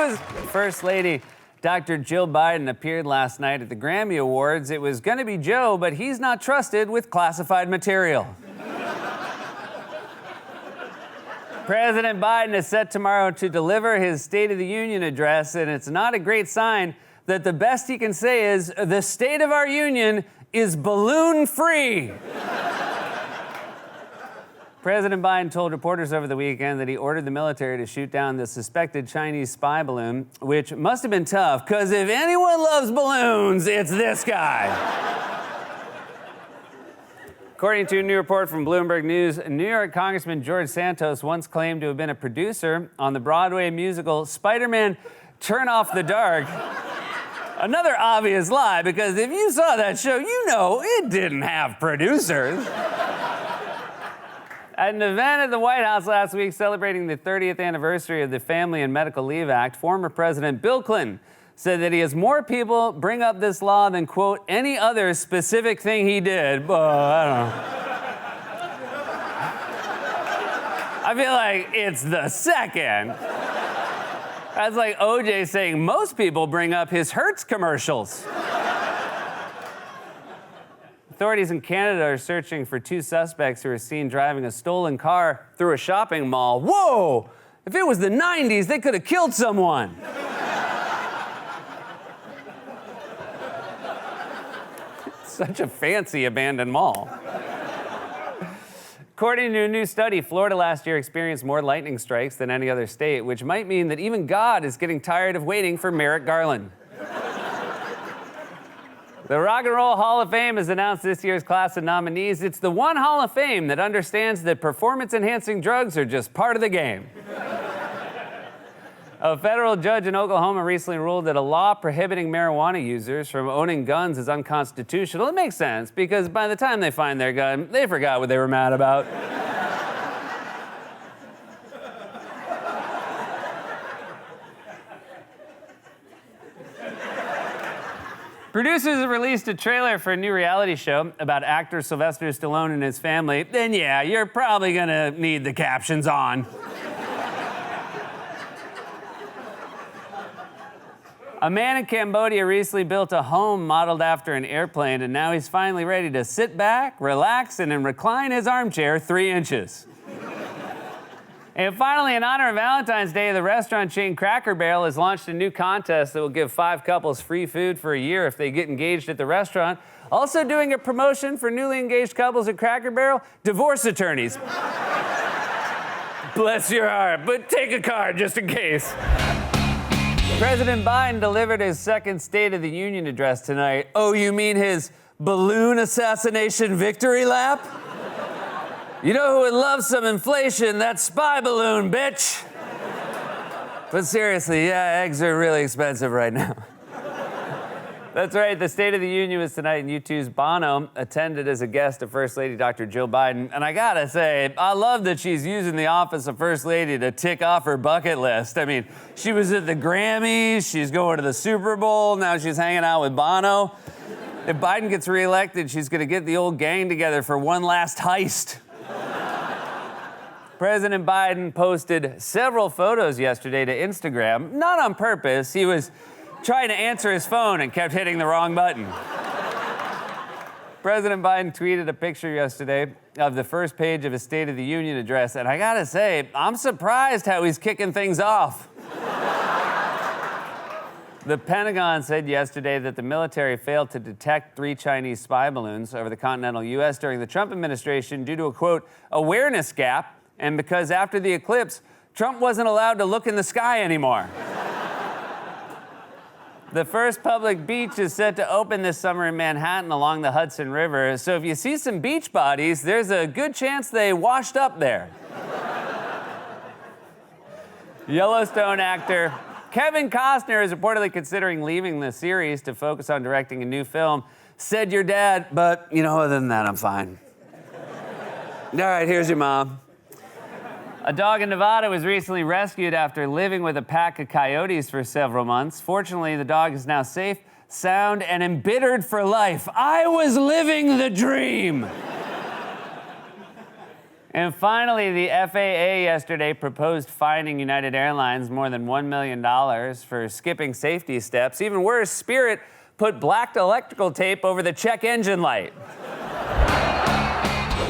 news. First Lady Dr. Jill Biden appeared last night at the Grammy Awards. It was going to be Joe, but he's not trusted with classified material. President Biden is set tomorrow to deliver his State of the Union address, and it's not a great sign that the best he can say is, the state of our union is balloon-free. President Biden told reporters over the weekend that he ordered the military to shoot down the suspected Chinese spy balloon, which must have been tough, because if anyone loves balloons, it's this guy. According to a new report from Bloomberg News, New York Congressman George Santos once claimed to have been a producer on the Broadway musical Spider-Man Turn Off the Dark. Another obvious lie, because if you saw that show, you know it didn't have producers. At an event at the White House last week celebrating the 30th anniversary of the Family and Medical Leave Act, former President Bill Clinton said that he has more people bring up this law than, quote, any other specific thing he did. I don't know. I feel like it's the second. That's like OJ saying most people bring up his Hertz commercials. Authorities in Canada are searching for two suspects who were seen driving a stolen car through a shopping mall. Whoa! If it was the 90s, they could have killed someone. Such a fancy abandoned mall. According to a new study, Florida last year experienced more lightning strikes than any other state, which might mean that even God is getting tired of waiting for Merrick Garland. The Rock and Roll Hall of Fame has announced this year's class of nominees. It's the one Hall of Fame that understands that performance-enhancing drugs are just part of the game. A federal judge in Oklahoma recently ruled that a law prohibiting marijuana users from owning guns is unconstitutional. It makes sense, because by the time they find their gun, they forgot what they were mad about. Producers have released a trailer for a new reality show about actor Sylvester Stallone and his family. Then yeah, you're probably gonna need the captions on. A man in Cambodia recently built a home modeled after an airplane, and now he's finally ready to sit back, relax, and then recline his armchair 3 inches. And finally, in honor of Valentine's Day, the restaurant chain Cracker Barrel has launched a new contest that will give 5 couples free food for a year if they get engaged at the restaurant. Also doing a promotion for newly engaged couples at Cracker Barrel, divorce attorneys. Bless your heart, but take a card just in case. President Biden delivered his second State of the Union address tonight. Oh, you mean his balloon assassination victory lap? You know who would love some inflation? That spy balloon, bitch. But seriously, yeah, eggs are really expensive right now. That's right, the State of the Union was tonight, and U2's Bono attended as a guest of First Lady Dr. Jill Biden. And I gotta say, I love that she's using the office of First Lady to tick off her bucket list. I mean, she was at the Grammys, she's going to the Super Bowl, now she's hanging out with Bono. If Biden gets reelected, she's gonna get the old gang together for one last heist. President Biden posted several photos yesterday to Instagram, not on purpose. He was trying to answer his phone and kept hitting the wrong button. President Biden tweeted a picture yesterday of the first page of his State of the Union address, and I gotta say, I'm surprised how he's kicking things off. The Pentagon said yesterday that the military failed to detect 3 Chinese spy balloons over the continental U.S. during the Trump administration due to a, quote, awareness gap, and because after the eclipse, Trump wasn't allowed to look in the sky anymore. The first public beach is set to open this summer in Manhattan along the Hudson River, so if you see some beach bodies, there's a good chance they washed up there. Yellowstone actor Kevin Costner is reportedly considering leaving the series to focus on directing a new film. Said your dad, but, you know, other than that, I'm fine. All right, here's your mom. A dog in Nevada was recently rescued after living with a pack of coyotes for several months. Fortunately, the dog is now safe, sound, and embittered for life. I was living the dream. And finally, the FAA yesterday proposed fining United Airlines more than $1 million for skipping safety steps. Even worse, Spirit put black electrical tape over the check engine light.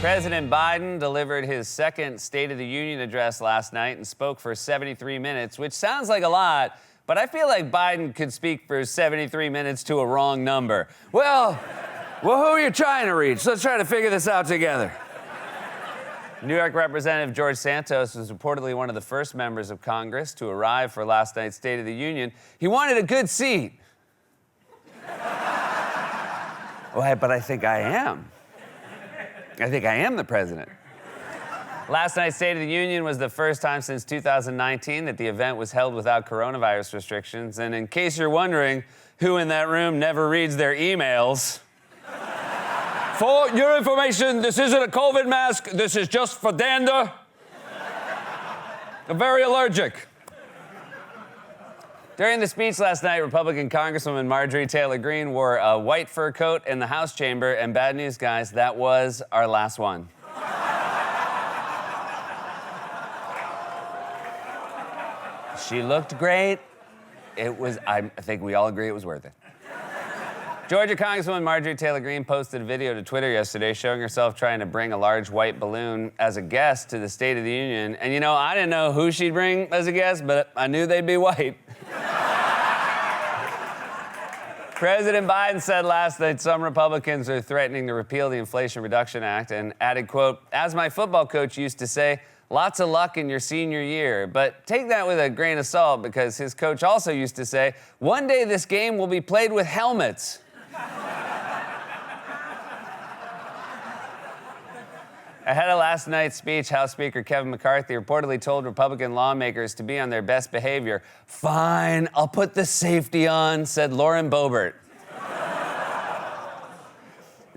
President Biden delivered his second State of the Union address last night and spoke for 73 minutes, which sounds like a lot, but I feel like Biden could speak for 73 minutes to a wrong number. Well, who are you trying to reach? Let's try to figure this out together. New York Representative George Santos was reportedly one of the first members of Congress to arrive for last night's State of the Union. He wanted a good seat. Well, but I think I am. I think I am the president. Last night's State of the Union was the first time since 2019 that the event was held without coronavirus restrictions. And in case you're wondering who in that room never reads their emails, for your information, this isn't a COVID mask. This is just for dander. I'm very allergic. During the speech last night, Republican Congresswoman Marjorie Taylor Greene wore a white fur coat in the House chamber. And bad news, guys, that was our last one. She looked great. I think we all agree it was worth it. Georgia Congresswoman Marjorie Taylor Greene posted a video to Twitter yesterday showing herself trying to bring a large white balloon as a guest to the State of the Union. And, you know, I didn't know who she'd bring as a guest, but I knew they'd be white. President Biden said last night some Republicans are threatening to repeal the Inflation Reduction Act and added, quote, "As my football coach used to say, lots of luck in your senior year." But take that with a grain of salt because his coach also used to say, "One day this game will be played with helmets." Ahead of last night's speech, House Speaker Kevin McCarthy reportedly told Republican lawmakers to be on their best behavior. "Fine, I'll put the safety on," said Lauren Boebert.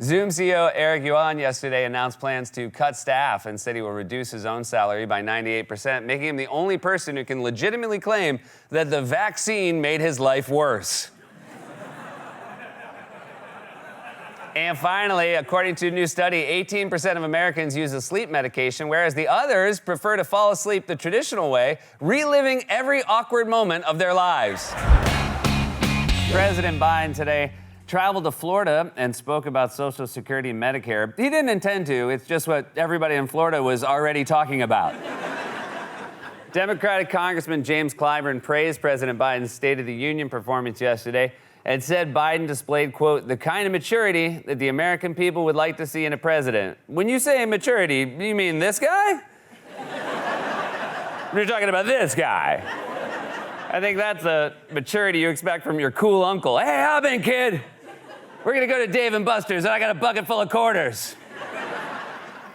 Zoom CEO Eric Yuan yesterday announced plans to cut staff and said he will reduce his own salary by 98%, making him the only person who can legitimately claim that the vaccine made his life worse. And finally, according to a new study, 18% of Americans use a sleep medication, whereas the others prefer to fall asleep the traditional way, reliving every awkward moment of their lives. President Biden today traveled to Florida and spoke about Social Security and Medicare. He didn't intend to. It's just what everybody in Florida was already talking about. Democratic Congressman James Clyburn praised President Biden's State of the Union performance yesterday and said Biden displayed, quote, "the kind of maturity that the American people would like to see in a president." When you say maturity, do you mean this guy? You're talking about this guy. I think that's the maturity you expect from your cool uncle. "Hey, how been, kid? We're gonna go to Dave & Buster's and I got a bucket full of quarters."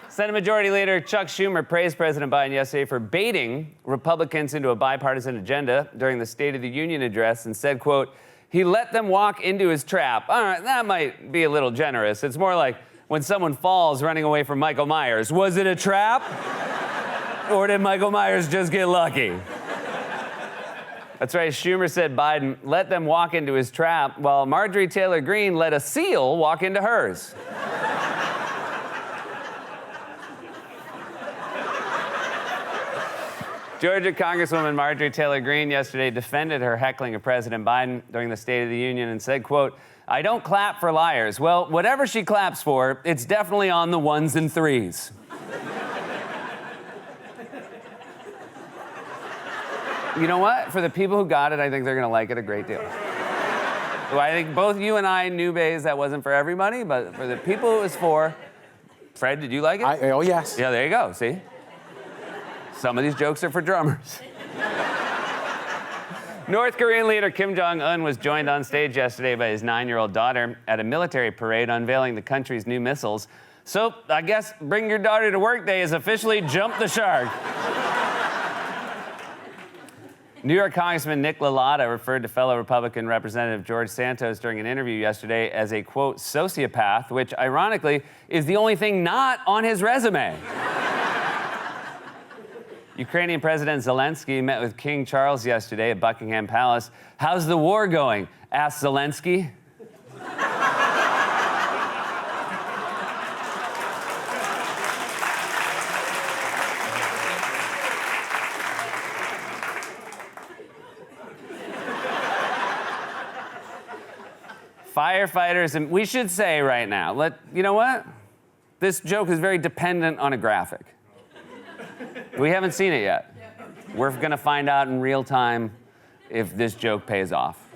Senate Majority Leader Chuck Schumer praised President Biden yesterday for baiting Republicans into a bipartisan agenda during the State of the Union address and said, quote, "He let them walk into his trap." All right, that might be a little generous. It's more like when someone falls running away from Michael Myers. Was it a trap? Or did Michael Myers just get lucky? That's right, Schumer said Biden let them walk into his trap, while Marjorie Taylor Greene let a seal walk into hers. Georgia Congresswoman Marjorie Taylor Greene yesterday defended her heckling of President Biden during the State of the Union and said, quote, "I don't clap for liars." Well, whatever she claps for, it's definitely on the ones and threes. You know what? For the people who got it, I think they're going to like it a great deal. Well, I think both you and I knew, Bays, that wasn't for everybody, but for the people it was for. Fred, did you like it? Oh, yes. Yeah, there you go. See? Some of these jokes are for drummers. North Korean leader Kim Jong-un was joined on stage yesterday by his 9-year-old daughter at a military parade unveiling the country's new missiles. So I guess Bring Your Daughter to Work Day has officially jumped the shark. New York Congressman Nick LaLotta referred to fellow Republican Representative George Santos during an interview yesterday as a, quote, sociopath, which ironically is the only thing not on his resume. Ukrainian President Zelensky met with King Charles yesterday at Buckingham Palace. "How's the war going?" asked Zelensky. Firefighters, and we should say right now, you know what? This joke is very dependent on a graphic. We haven't seen it yet. We're gonna find out in real time if this joke pays off.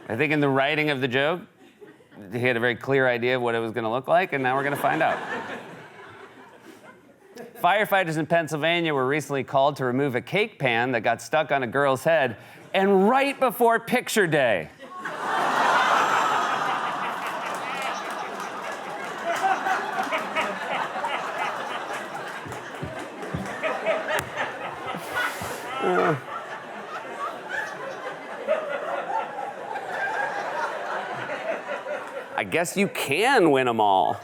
I think in the writing of the joke, he had a very clear idea of what it was gonna look like, and now we're gonna find out. Firefighters in Pennsylvania were recently called to remove a cake pan that got stuck on a girl's head, and right before picture day. I guess you can win them all.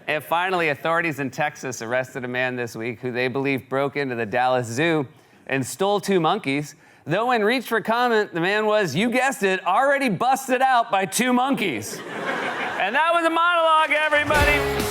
And finally, authorities in Texas arrested a man this week who they believe broke into the Dallas Zoo and stole 2 monkeys. Though when reached for comment, the man was, you guessed it, already busted out by 2 monkeys. And that was a monologue, everybody.